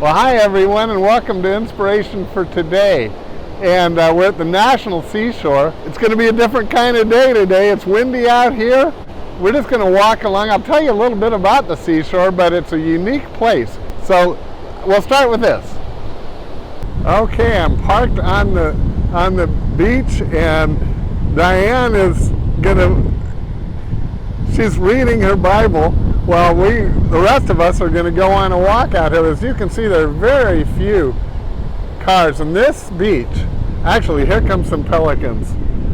Well, hi everyone, and welcome to Inspiration for Today. And we're at the National Seashore. It's going to be a different kind of day today. It's windy out here. We're just going to walk along. I'll tell you a little bit about the seashore, but it's a unique place. So we'll start with this. Okay, I'm parked on the beach, and Diane is she's reading her Bible while the rest of us are going to go on a walk out here. As you can see, there are very few cars. And this beach, actually, here comes some pelicans.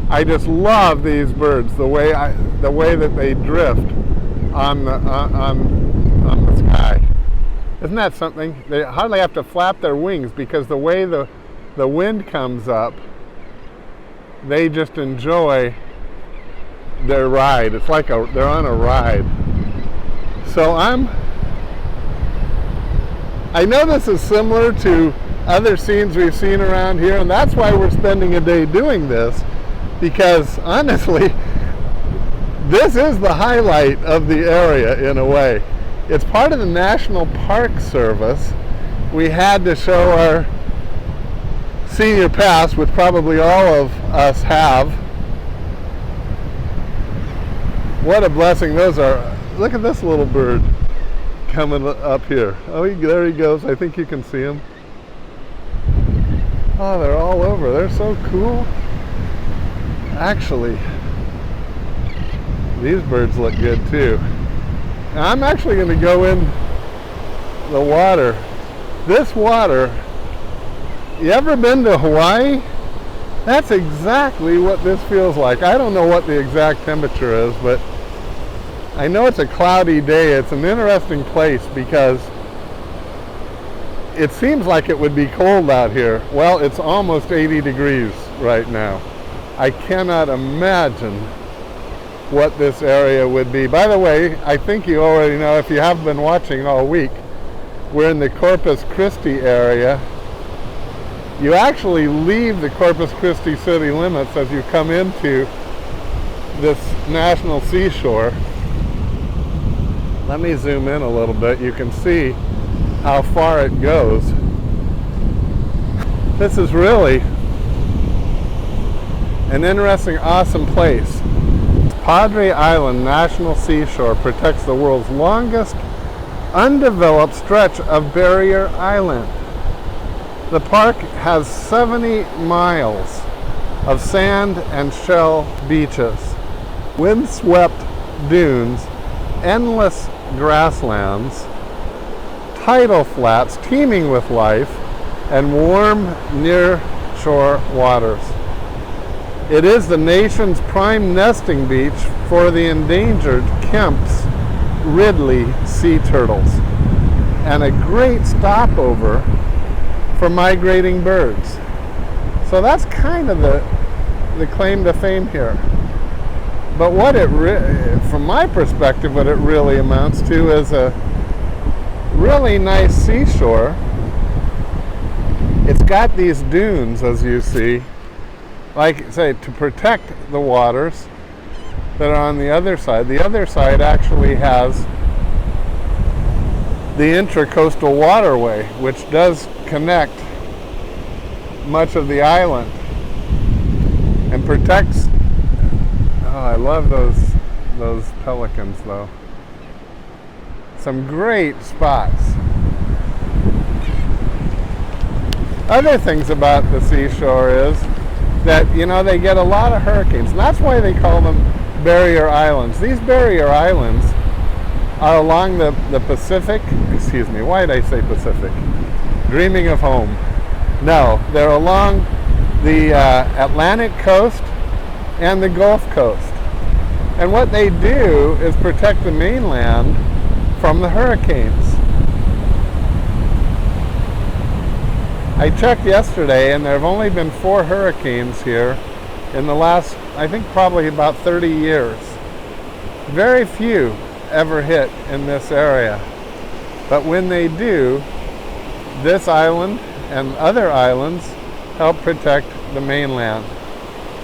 I just love these birds, the way that they drift on the sky. Isn't that something? They hardly have to flap their wings because the way the wind comes up, they just enjoy their ride. It's like they're on a ride. So I know this is similar to other scenes we've seen around here, and that's why we're spending a day doing this, because honestly, this is the highlight of the area in a way. It's part of the National Park Service. We had to show our senior pass, which probably all of us have. What a blessing those are. Look at this little bird coming up here. Oh, there he goes. I think you can see him. Oh, they're all over. They're so cool. Actually, these birds look good too. Now, I'm actually going to go in the water. This water, you ever been to Hawaii? That's exactly what this feels like. I don't know what the exact temperature is, but I know it's a cloudy day. It's an interesting place because it seems like it would be cold out here. Well, it's almost 80 degrees right now. I cannot imagine what this area would be. By the way, I think you already know, if you have been watching all week, we're in the Corpus Christi area. You actually leave the Corpus Christi city limits as you come into this National Seashore. Let me zoom in a little bit. You can see how far it goes. This is really an interesting, awesome place. Padre Island National Seashore protects the world's longest undeveloped stretch of barrier island. The park has 70 miles of sand and shell beaches, windswept dunes, endless grasslands, tidal flats teeming with life, and warm near-shore waters. It is the nation's prime nesting beach for the endangered Kemp's Ridley sea turtles, and a great stopover for migrating birds. So that's kind of the claim to fame here. But what from my perspective, what it really amounts to is a really nice seashore. It's got these dunes, as you see, like I say, to protect the waters that are on the other side. The other side actually has the Intracoastal Waterway, which does connect much of the island and protects. Oh, I love those pelicans, though. Some great spots. Other things about the seashore is that, they get a lot of hurricanes, and that's why they call them barrier islands. These barrier islands are along the Pacific. Excuse me, why did I say Pacific? Dreaming of home. No, they're along the Atlantic coast and the Gulf Coast. And what they do is protect the mainland from the hurricanes. I checked yesterday, and there have only been 4 hurricanes here in the last, I think, probably about 30 years. Very few ever hit in this area. But when they do, this island and other islands help protect the mainland.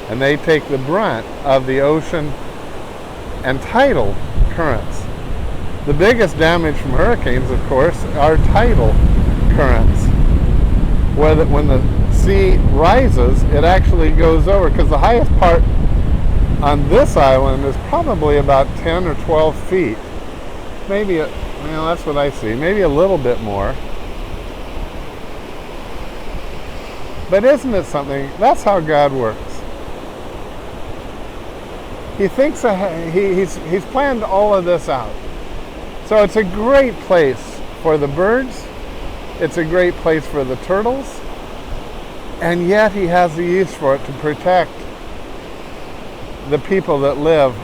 And they take the brunt of the ocean and tidal currents. The biggest damage from hurricanes, of course, are tidal currents. When the sea rises, it actually goes over, because the highest part on this island is probably about 10 or 12 feet. Maybe, that's what I see, maybe a little bit more. But isn't it something? That's how God works. He thinks ahead, he's planned all of this out. So it's a great place for the birds. It's a great place for the turtles. And yet he has the use for it to protect the people that live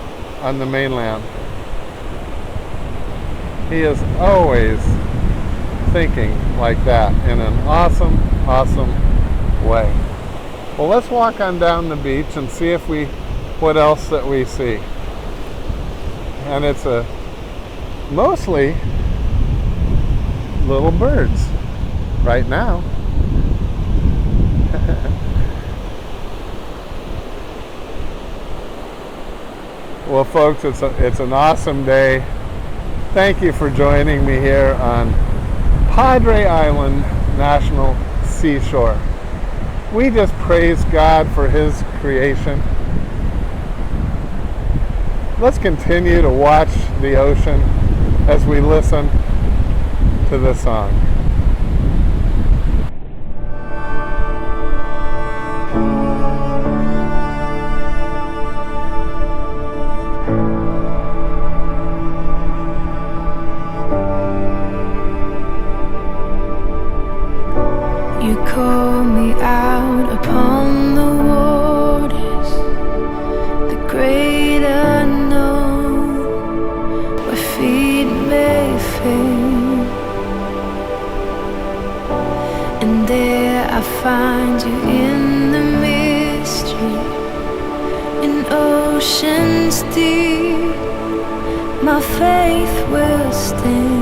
on the mainland. He is always thinking like that in an awesome, awesome way. Well, let's walk on down the beach and see what else that we see. And it's mostly little birds right now. Well, folks, it's an awesome day. Thank you for joining me here on Padre Island National Seashore. We just praise God for His creation. Let's continue to watch the ocean as we listen to this song. You call me out upon the waters, the great unknown, where feet may fail. And there I find you in the mystery, in oceans deep. My faith will stand.